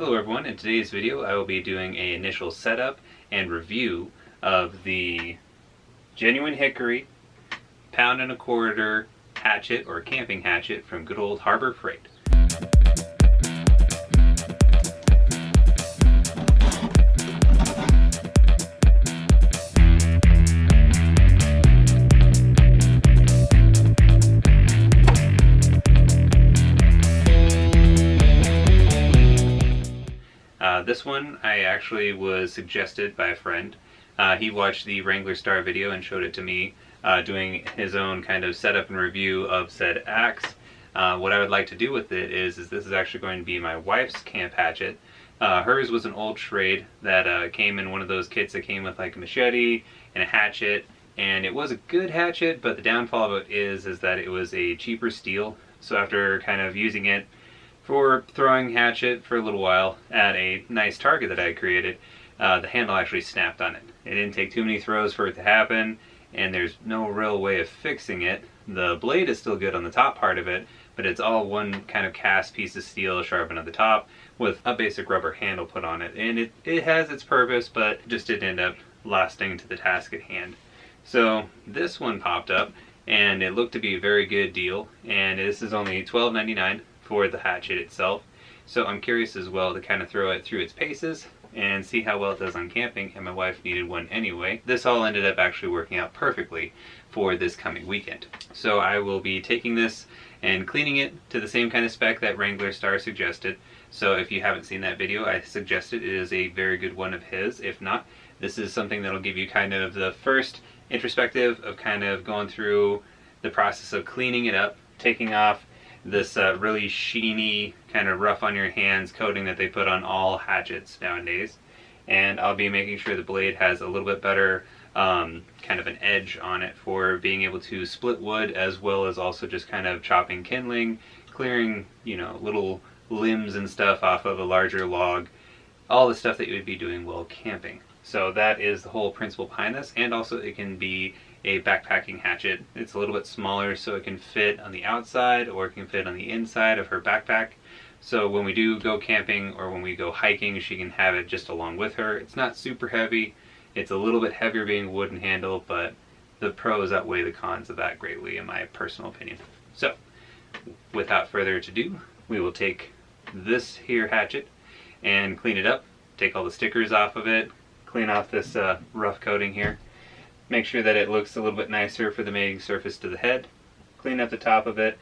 Hello everyone, in today's video I will be doing an initial setup and review of the Genuine Hickory £1.25 hatchet or camping hatchet from good old Harbor Freight. This one I actually was suggested by a friend. He watched the Wrangler Star video and showed it to me, doing his own kind of setup and review of said axe. What I would like to do with it is this is actually going to be my wife's camp hatchet. Hers was an old Schrade that came in one of those kits that came with like a machete and a hatchet, and it was a good hatchet, but the downfall of it is that it was a cheaper steel. So after kind of using it for throwing hatchet for a little while at a nice target that I had created, the handle actually snapped on it. It didn't take too many throws for it to happen, and there's no real way of fixing it. The blade is still good on the top part of it, but it's all one kind of cast piece of steel sharpened at the top with a basic rubber handle put on it. And it has its purpose, but just didn't end up lasting to the task at hand. So this one popped up, and it looked to be a very good deal, and this is only $12.99 for the hatchet itself. So I'm curious as well to kind of throw it through its paces and see how well it does on camping, and my wife needed one anyway. This all ended up actually working out perfectly for this coming weekend. So I will be taking this and cleaning it to the same kind of spec that Wrangler Star suggested. So if you haven't seen that video, I suggested it is a very good one of his. If not, this is something that'll give you kind of the first introspective of kind of going through the process of cleaning it up, taking off this really sheeny, kind of rough on your hands coating that they put on all hatchets nowadays. And I'll be making sure the blade has a little bit better kind of an edge on it for being able to split wood, as well as also just kind of chopping kindling, clearing, you know, little limbs and stuff off of a larger log, all the stuff that you would be doing while camping. So that is the whole principle behind this, and also it can be a backpacking hatchet. It's a little bit smaller, so it can fit on the outside or it can fit on the inside of her backpack. So when we do go camping or when we go hiking, she can have it just along with her. It's not super heavy. It's a little bit heavier being a wooden handle, but the pros outweigh the cons of that greatly in my personal opinion. So without further ado, we will take this here hatchet and clean it up, take all the stickers off of it, clean off this rough coating here, make sure that it looks a little bit nicer for the mating surface to the head, clean up the top of it,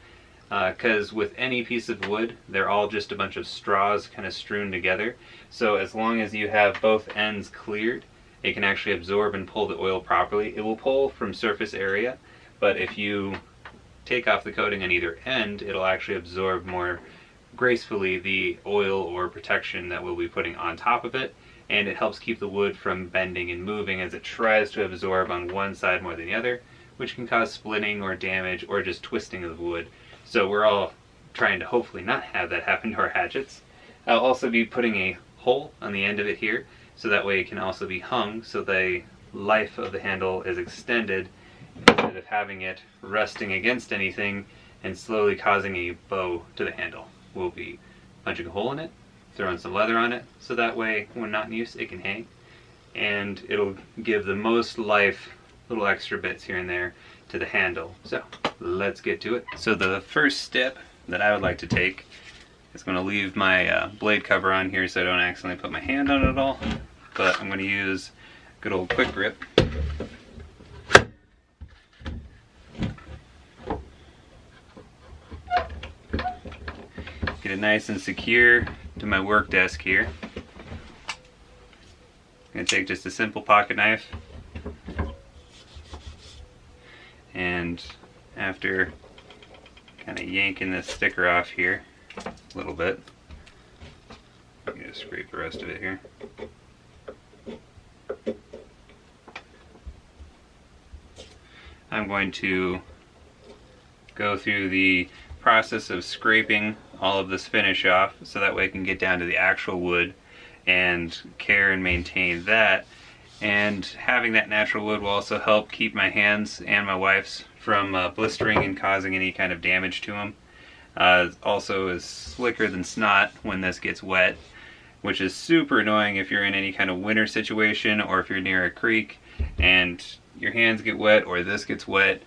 because with any piece of wood, they're all just a bunch of straws kind of strewn together. So as long as you have both ends cleared, it can actually absorb and pull the oil properly. It will pull from surface area, but if you take off the coating on either end, it'll actually absorb more gracefully the oil or protection that we'll be putting on top of it, and it helps keep the wood from bending and moving as it tries to absorb on one side more than the other, which can cause splitting or damage or just twisting of the wood. So we're all trying to hopefully not have that happen to our hatchets. I'll also be putting a hole on the end of it here, so that way it can also be hung so the life of the handle is extended instead of having it resting against anything and slowly causing a bow to the handle. We'll be punching a hole in it, throwing some leather on it, so that way when not in use it can hang, and it'll give the most life, little extra bits here and there to the handle. So let's get to it. So the first step that I would like to take is going to leave my blade cover on here so I don't accidentally put my hand on it at all, but I'm going to use good old quick grip. Get it nice and secure to my work desk here. I'm going to take just a simple pocket knife, and after kind of yanking this sticker off here a little bit, I'm going to scrape the rest of it here. I'm going to go through the process of scraping all of this finish off so that way I can get down to the actual wood and care and maintain that. And having that natural wood will also help keep my hands and my wife's from blistering and causing any kind of damage to them. Also is slicker than snot when this gets wet, which is super annoying if you're in any kind of winter situation or if you're near a creek and your hands get wet or this gets wet.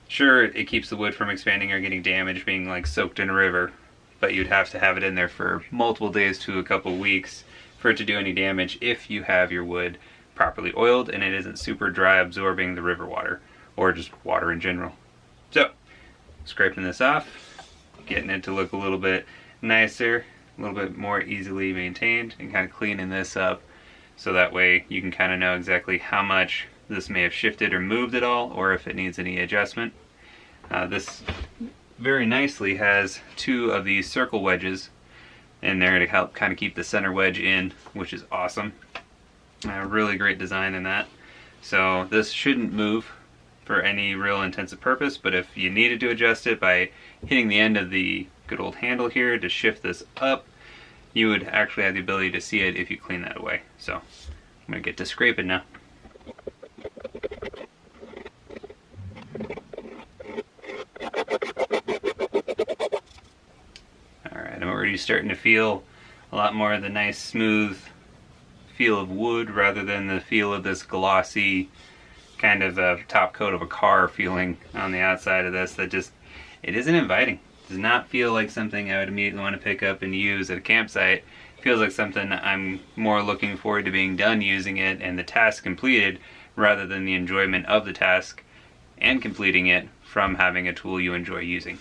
Sure, it keeps the wood from expanding or getting damaged, being like soaked in a river, but you'd have to have it in there for multiple days to a couple weeks for it to do any damage if you have your wood properly oiled and it isn't super dry absorbing the river water or just water in general. So, scraping this off, getting it to look a little bit nicer, a little bit more easily maintained, and kind of cleaning this up so that way you can kind of know exactly how much this may have shifted or moved at all, or if it needs any adjustment. This very nicely has 2 of these circle wedges in there to help kind of keep the center wedge in, which is awesome. Really great design in that. So this shouldn't move for any real intensive purpose, but if you needed to adjust it by hitting the end of the good old handle here to shift this up, you would actually have the ability to see it if you clean that away. So I'm going to get to scraping now. Alright, I'm already starting to feel a lot more of the nice smooth feel of wood rather than the feel of this glossy kind of top coat of a car feeling on the outside of this that just, it isn't inviting. It does not feel like something I would immediately want to pick up and use at a campsite. It feels like something I'm more looking forward to being done using it and the task completed rather than the enjoyment of the task and completing it from having a tool you enjoy using.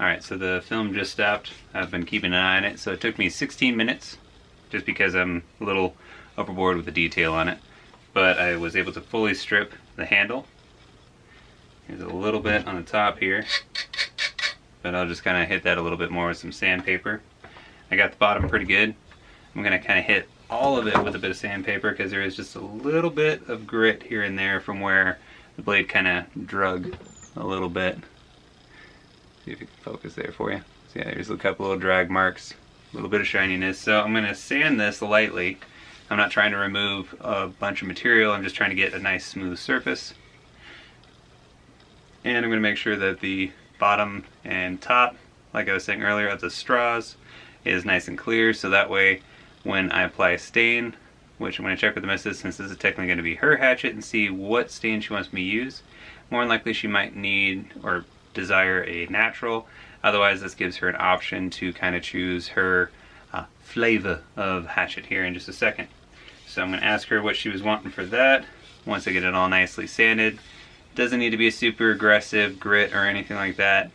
Alright, so the film just stopped. I've been keeping an eye on it, so it took me 16 minutes, just because I'm a little overboard with the detail on it. But I was able to fully strip the handle. There's a little bit on the top here, but I'll just kind of hit that a little bit more with some sandpaper. I got the bottom pretty good. I'm going to kind of hit all of it with a bit of sandpaper because there is just a little bit of grit here and there from where the blade kind of drug a little bit. See if you can focus there for you. So yeah, there's a couple little drag marks, a little bit of shininess. So I'm going to sand this lightly. I'm not trying to remove a bunch of material, I'm just trying to get a nice smooth surface. And I'm going to make sure that the bottom and top, like I was saying earlier, of the straws is nice and clear, so that way when I apply stain, which I'm going to check with the missus since this is technically going to be her hatchet and see what stain she wants me to use. More than likely she might need or desire a natural, otherwise this gives her an option to kind of choose her flavor of hatchet here in just a second. So I'm going to ask her what she was wanting for that. once I get it all nicely sanded. Doesn't need to be a super aggressive grit or anything like that.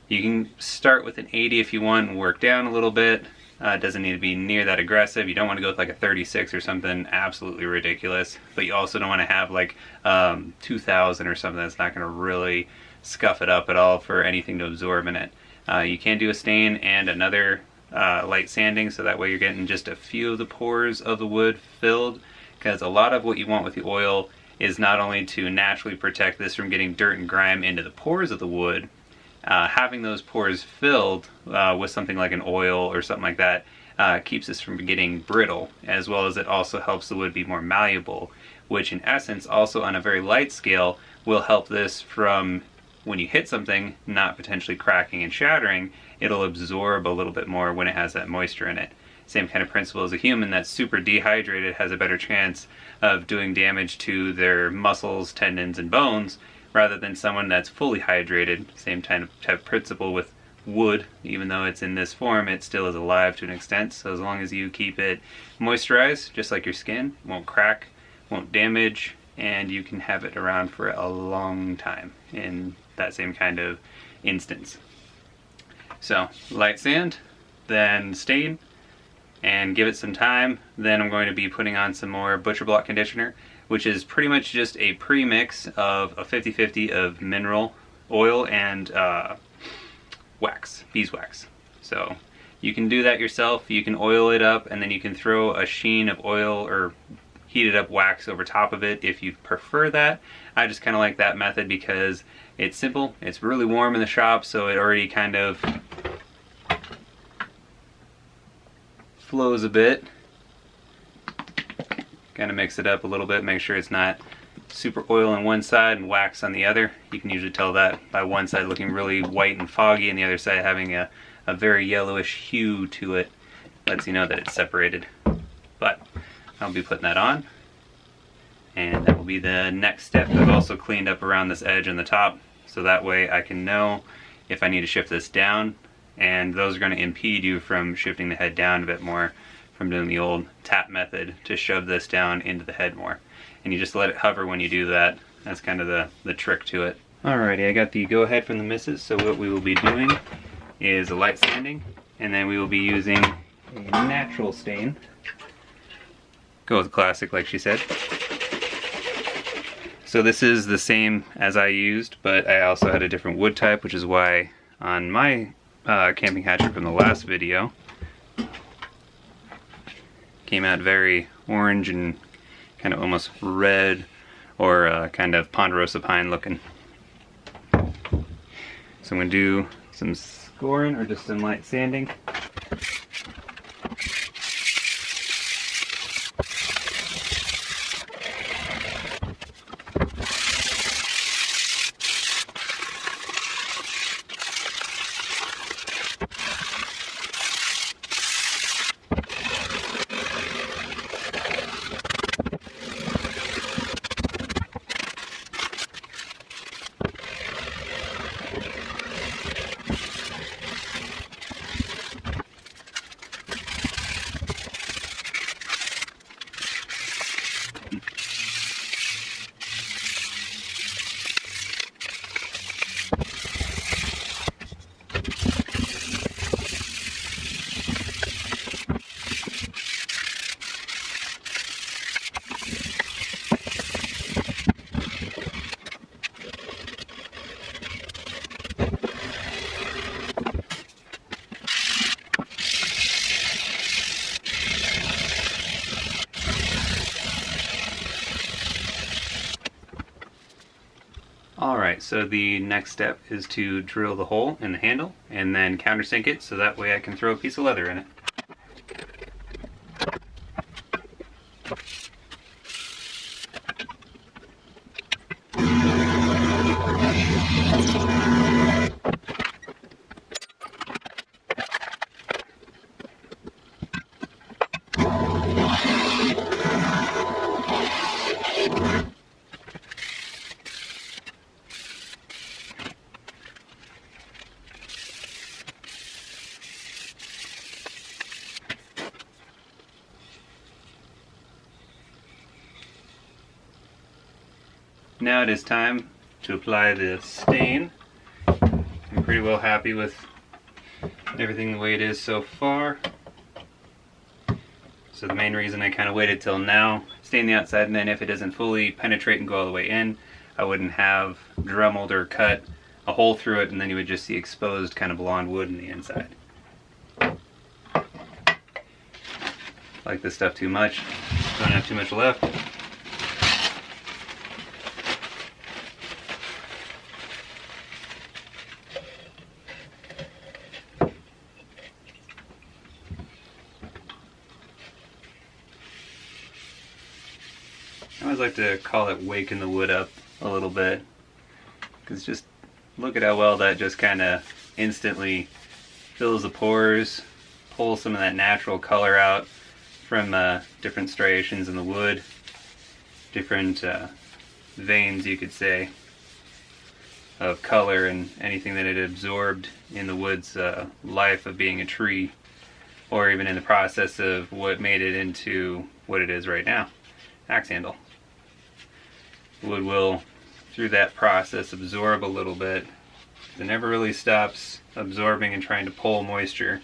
You can start with an 80 if you want and work down a little bit. It doesn't need to be near that aggressive. You don't want to go with like a 36 or something absolutely ridiculous, but you also don't want to have like 2000 or something that's not going to really scuff it up at all for anything to absorb in it. You can do a stain and another light sanding, so that way you're getting just a few of the pores of the wood filled, because a lot of what you want with the oil is not only to naturally protect this from getting dirt and grime into the pores of the wood, having those pores filled with something like an oil or something like that keeps this from getting brittle, as well as it also helps the wood be more malleable, which in essence also on a very light scale will help this from, when you hit something, not potentially cracking and shattering. It'll absorb a little bit more when it has that moisture in it. Same kind of principle as a human that's super dehydrated has a better chance of doing damage to their muscles, tendons, and bones, rather than someone that's fully hydrated. Same type of principle with wood. Even though it's in this form, it still is alive to an extent. So as long as you keep it moisturized, just like your skin, it won't crack, won't damage, and you can have it around for a long time in that same kind of instance. So light sand, then stain, and give it some time. Then I'm going to be putting on some more butcher block conditioner, which is pretty much just a pre-mix of a 50-50 of mineral oil and wax, beeswax. So you can do that yourself. You can oil it up, and then you can throw a sheen of oil or heated up wax over top of it if you prefer that. I just kind of like that method because it's simple, it's really warm in the shop, so it already kind of flows a bit. Kind of mix it up a little bit, make sure it's not super oil on one side and wax on the other. You can usually tell that by one side looking really white and foggy and the other side having a very yellowish hue to it. Lets you know that it's separated. But I'll be putting that on, and that will be the next step. I've also cleaned up around this edge and the top, so that way I can know if I need to shift this down, and those are going to impede you from shifting the head down a bit more from doing the old tap method to shove this down into the head more. And you just let it hover when you do that. That's kind of the trick to it. Alrighty, I got the go ahead from the missus, so what we will be doing is a light sanding, and then we will be using a natural stain. Go with classic, like she said. So this is the same as I used, but I also had a different wood type, which is why on my camping hatchet from the last video came out very orange and kind of almost red, or kind of ponderosa pine looking. So I'm going to do some scoring or just some light sanding. Alright, so the next step is to drill the hole in the handle and then countersink it, so that way I can throw a piece of leather in it. Now it is time to apply the stain. I'm pretty well happy with everything the way it is so far. So the main reason I kind of waited till now, stain the outside, and then if it doesn't fully penetrate and go all the way in, I wouldn't have Dremeled or cut a hole through it, and then you would just see exposed kind of blonde wood in the inside. Like this stuff too much, don't have too much left. I always like to call it waking the wood up a little bit, because just look at how well that just kind of instantly fills the pores, pulls some of that natural color out from different striations in the wood, different veins, you could say, of color and anything that it absorbed in the wood's life of being a tree, or even in the process of what made it into what it is right now, axe handle. Wood will, through that process, absorb a little bit. It never really stops absorbing and trying to pull moisture.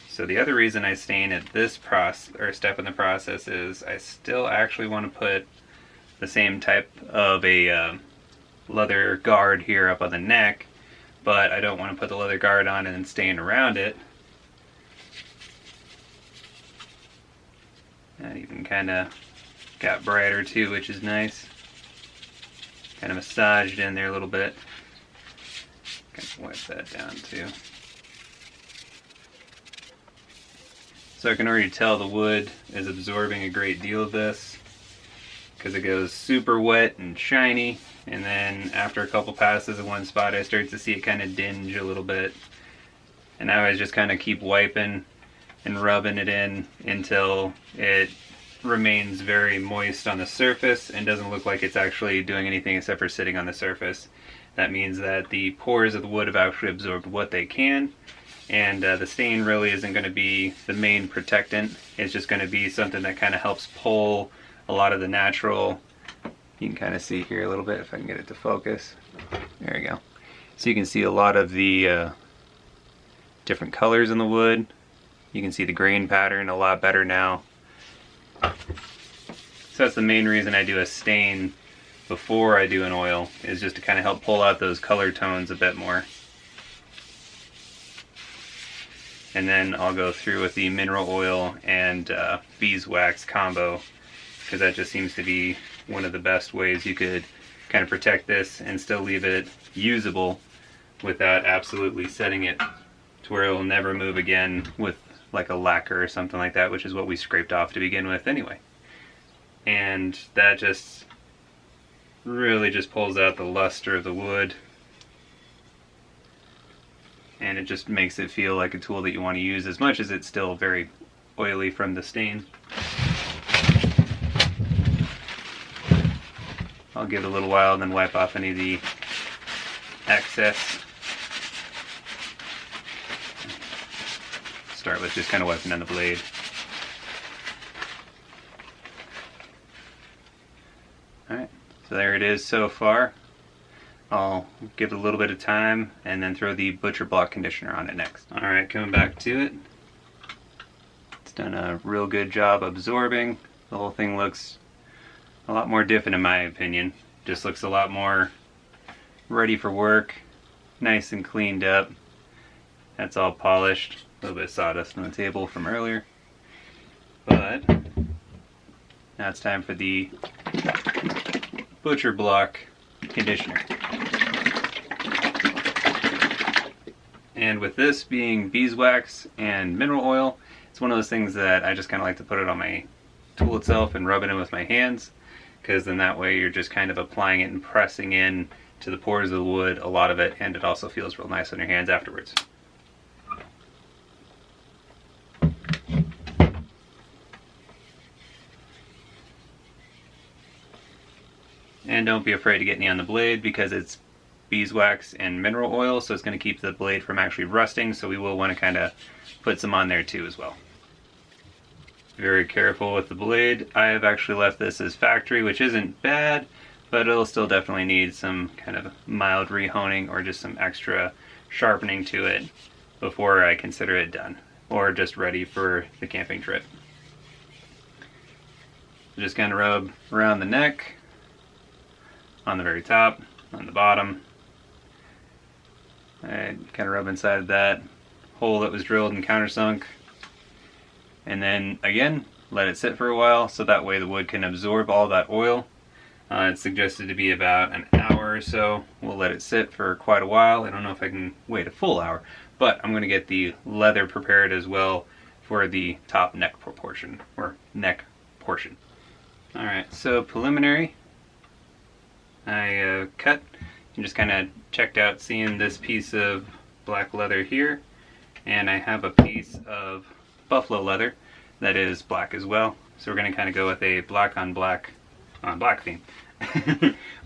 So the other reason I stain at this step in the process is I still actually want to put the same type of a leather guard here up on the neck, but I don't want to put the leather guard on and then stain around it. That even kind of got brighter too, which is nice. Kind of massaged in there a little bit. Kind of wipe that down too. So I can already tell the wood is absorbing a great deal of this, because it goes super wet and shiny, and then after a couple passes in one spot I start to see it kind of dinge a little bit, and now I just kind of keep wiping and rubbing it in until it remains very moist on the surface and doesn't look like it's actually doing anything except for sitting on the surface. That means that the pores of the wood have actually absorbed what they can, and the stain really isn't going to be the main protectant. It's just going to be something that kind of helps pull a lot of the natural, you can kind of see here a little bit if I can get it to focus. There we go. So you can see a lot of the different colors in the wood. You can see the grain pattern a lot better now. So that's the main reason I do a stain before I do an oil, is just to kind of help pull out those color tones a bit more. And then I'll go through with the mineral oil and beeswax combo, because that just seems to be one of the best ways you could kind of protect this and still leave it usable without absolutely setting it to where it will never move again with like a lacquer or something like that, which is what we scraped off to begin with anyway. And that just really just pulls out the luster of the wood, and it just makes it feel like a tool that you want to use, as much as it's still very oily from the stain. I'll give it a little while and then wipe off any of the excess. Start with just kind of wiping on the blade. Alright, so there it is so far. I'll give it a little bit of time and then throw the butcher block conditioner on it next. Alright, coming back to it. It's done a real good job absorbing. The whole thing looks a lot more different in my opinion. Just looks a lot more ready for work. Nice and cleaned up. That's all polished. A little bit of sawdust on the table from earlier. But now it's time for the butcher block conditioner. And with this being beeswax and mineral oil, it's one of those things that I just kind of like to put it on my tool itself and rub it in with my hands, because then that way you're just kind of applying it and pressing in to the pores of the wood, a lot of it, and it also feels real nice on your hands afterwards. And don't be afraid to get any on the blade, because it's beeswax and mineral oil, so it's going to keep the blade from actually rusting, so we will want to kind of put some on there too as well. Very careful with the blade. I have actually left this as factory, which isn't bad, but it'll still definitely need some kind of mild rehoning or just some extra sharpening to it before I consider it done or just ready for the camping trip. Just kind of rub around the neck, on the very top, on the bottom. I kind of rub inside that hole that was drilled and countersunk. And then again, let it sit for a while so that way the wood can absorb all that oil. It's suggested to be about an hour or so. We'll let it sit for quite a while. I don't know if I can wait a full hour, but I'm going to get the leather prepared as well for the top neck proportion, or neck portion. Alright, so preliminary, I cut and just kind of checked out seeing this piece of black leather here, and I have a piece of buffalo leather that is black as well. So we're going to kind of go with a black on black theme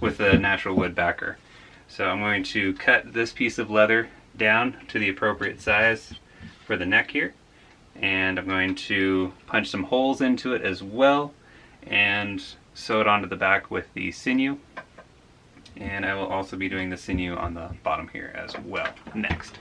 with a natural wood backer. So I'm going to cut this piece of leather down to the appropriate size for the neck here, and I'm going to punch some holes into it as well and sew it onto the back with the sinew, and I will also be doing the sinew on the bottom here as well next.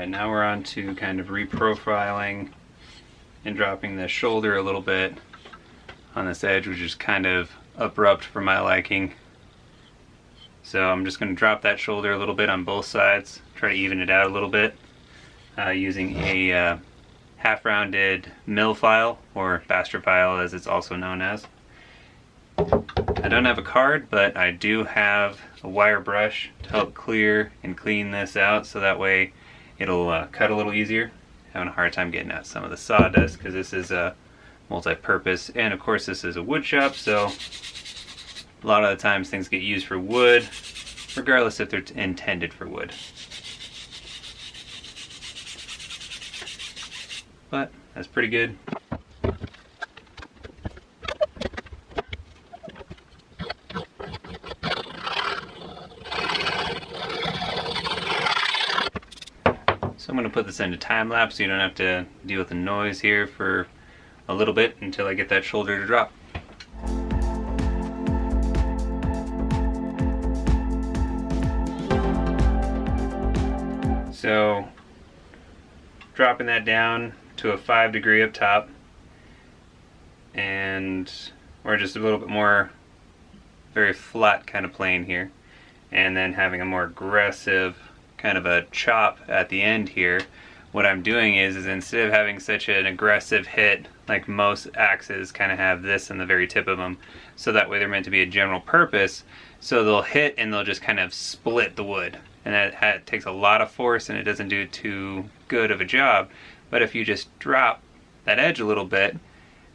Now we're on to kind of reprofiling and dropping the shoulder a little bit on this edge, which is kind of abrupt for my liking. So I'm just going to drop that shoulder a little bit on both sides, try to even it out a little bit, using a half-rounded mill file, or bastard file as it's also known as. I don't have a card, but I do have a wire brush to help clear and clean this out, so that way it'll cut a little easier. Having a hard time getting out some of the sawdust because this is a multi-purpose, and of course this is a wood shop, so a lot of the times things get used for wood, regardless if they're intended for wood. But that's pretty good. So I'm going to put this into time lapse so you don't have to deal with the noise here for a little bit until I get that shoulder to drop. So dropping that down to a 5 degree up top, and we're just a little bit more very flat kind of plane here, and then having a more aggressive kind of a chop at the end here. What I'm doing is instead of having such an aggressive hit like most axes kind of have this in the very tip of them, so that way they're meant to be a general purpose, so they'll hit and they'll just kind of split the wood, and that takes a lot of force and it doesn't do too good of a job. But if you just drop that edge a little bit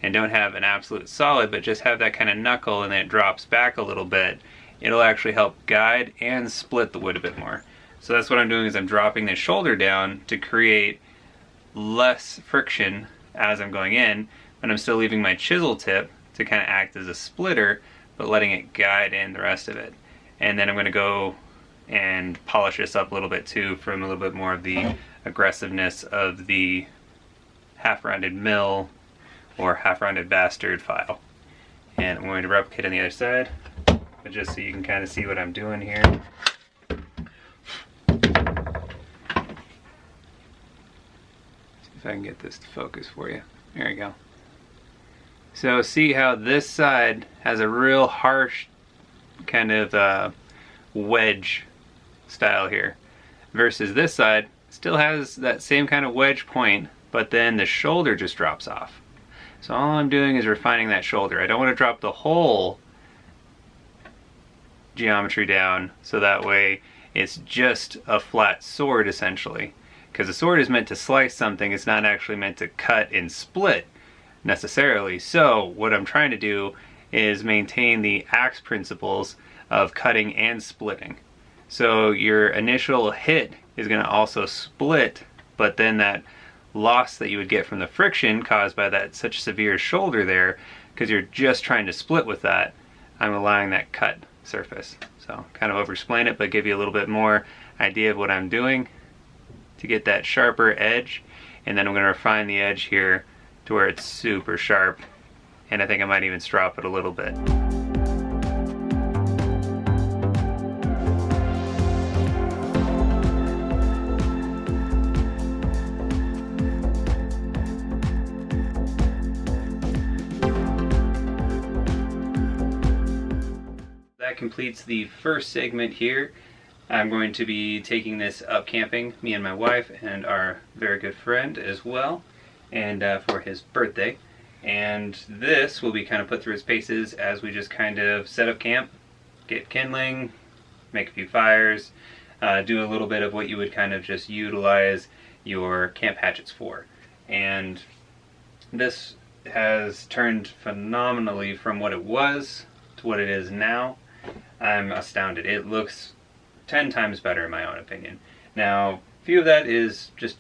and don't have an absolute solid, but just have that kind of knuckle and then it drops back a little bit, it'll actually help guide and split the wood a bit more. So that's what I'm doing, is I'm dropping the shoulder down to create less friction as I'm going in, but I'm still leaving my chisel tip to kind of act as a splitter, but letting it guide in the rest of it. And then I'm going to go and polish this up a little bit too, from a little bit more of the aggressiveness of the half-rounded mill or half-rounded bastard file. And I'm going to replicate on the other side, but just so you can kind of see what I'm doing here. If I can get this to focus for you. There you go. So see how this side has a real harsh kind of wedge style here, versus this side still has that same kind of wedge point, but then the shoulder just drops off. So all I'm doing is refining that shoulder. I don't want to drop the whole geometry down, so that way it's just a flat sword essentially. Because the sword is meant to slice something, it's not actually meant to cut and split necessarily. So what I'm trying to do is maintain the axe principles of cutting and splitting. So your initial hit is going to also split, but then that loss that you would get from the friction caused by that such severe shoulder there, because you're just trying to split with that, I'm allowing that cut surface. So kind of over-explain it, but give you a little bit more idea of what I'm doing to get that sharper edge. And then I'm going to refine the edge here to where it's super sharp, and I think I might even strop it a little bit. That completes the first segment here. I'm going to be taking this up camping, me and my wife and our very good friend as well, and for his birthday. And this will be kind of put through its paces as we just kind of set up camp, get kindling, make a few fires, do a little bit of what you would kind of just utilize your camp hatchets for. And this has turned phenomenally from what it was to what it is now. I'm astounded. It looks 10 times better in my own opinion. Now, a few of that is just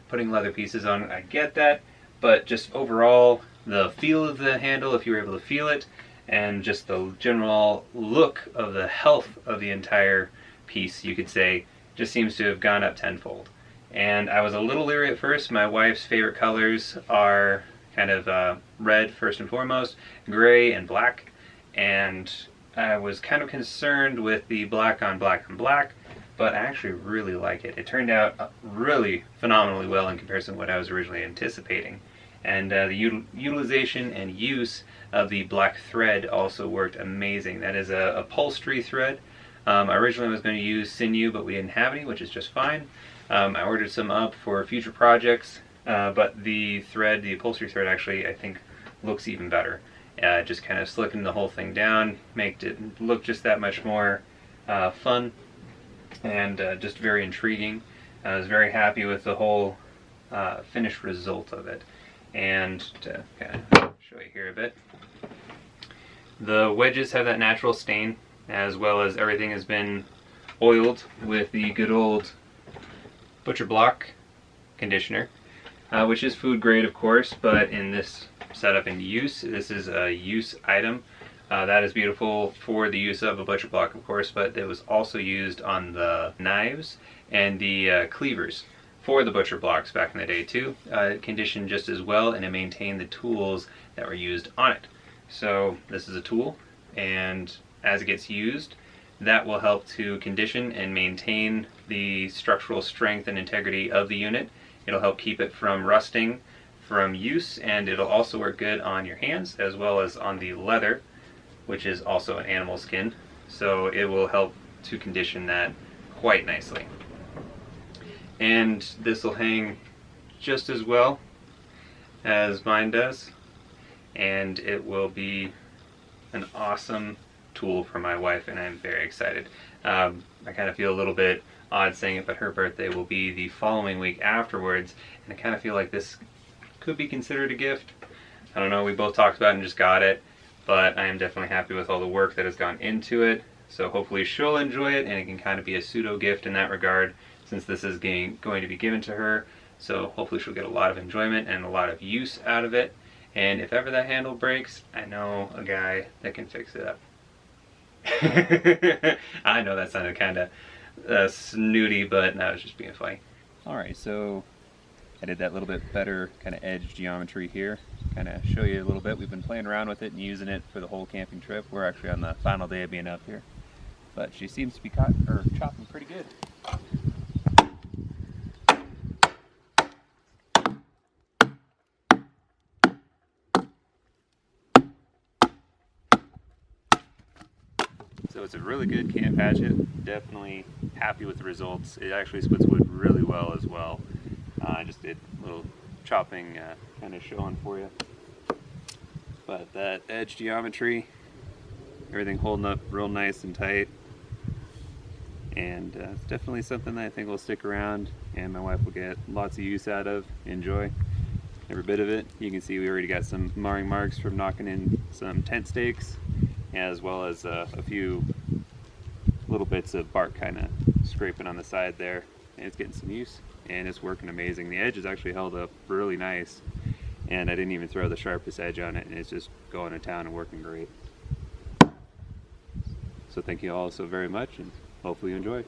putting leather pieces on it, I get that, but just overall, the feel of the handle, if you were able to feel it, and just the general look of the health of the entire piece, you could say, just seems to have gone up tenfold. And I was a little leery at first. My wife's favorite colors are kind of red first and foremost, gray and black, and I was kind of concerned with the black on black on black, but I actually really like it. It turned out really phenomenally well in comparison to what I was originally anticipating. And the utilization and use of the black thread also worked amazing. That is a upholstery thread. Originally I was going to use sinew, but we didn't have any, which is just fine. I ordered some up for future projects, but the thread, the upholstery thread, actually I think looks even better. Just kind of slicking the whole thing down, made it look just that much more fun and just very intriguing. I was very happy with the whole finished result of it. And to kind of show you here a bit, the wedges have that natural stain, as well as everything has been oiled with the good old Butcher Block conditioner, which is food grade of course, but in this setup and use, this is a use item. That is beautiful for the use of a Butcher Block of course, but it was also used on the knives and the cleavers for the Butcher Blocks back in the day too. Conditioned just as well, and it maintained the tools that were used on it. So this is a tool, and as it gets used, that will help to condition and maintain the structural strength and integrity of the unit. It'll help keep it from rusting from use, and it'll also work good on your hands as well as on the leather, which is also an animal skin. So it will help to condition that quite nicely. And this will hang just as well as mine does, and it will be an awesome tool for my wife, and I'm very excited. I kind of feel a little bit odd saying it, but her birthday will be the following week afterwards, and I kind of feel like this could be considered a gift. I don't know, we both talked about it and just got it, but I am definitely happy with all the work that has gone into it. So hopefully she'll enjoy it, and it can kind of be a pseudo gift in that regard, since this is going to be given to her. So hopefully she'll get a lot of enjoyment and a lot of use out of it. And if ever that handle breaks, I know a guy that can fix it up. I know that sounded kind of snooty, but I was just being funny. Alright, so I did that little bit better kind of edge geometry here. Kind of show you a little bit. We've been playing around with it and using it for the whole camping trip. We're actually on the final day of being up here. But she seems to be chopping pretty good. So it's a really good camp hatchet. Definitely happy with the results. It actually splits wood really well as well. I just did a little chopping kind of showing for you. But that edge geometry, everything holding up real nice and tight. And it's definitely something that I think will stick around and my wife will get lots of use out of, enjoy every bit of it. You can see we already got some marring marks from knocking in some tent stakes, as well as a few little bits of bark kind of scraping on the side there. And it's getting some use and it's working amazing. The edge is actually held up really nice, and I didn't even throw the sharpest edge on it, and it's just going to town and working great. So thank you all so very much, and hopefully you enjoy.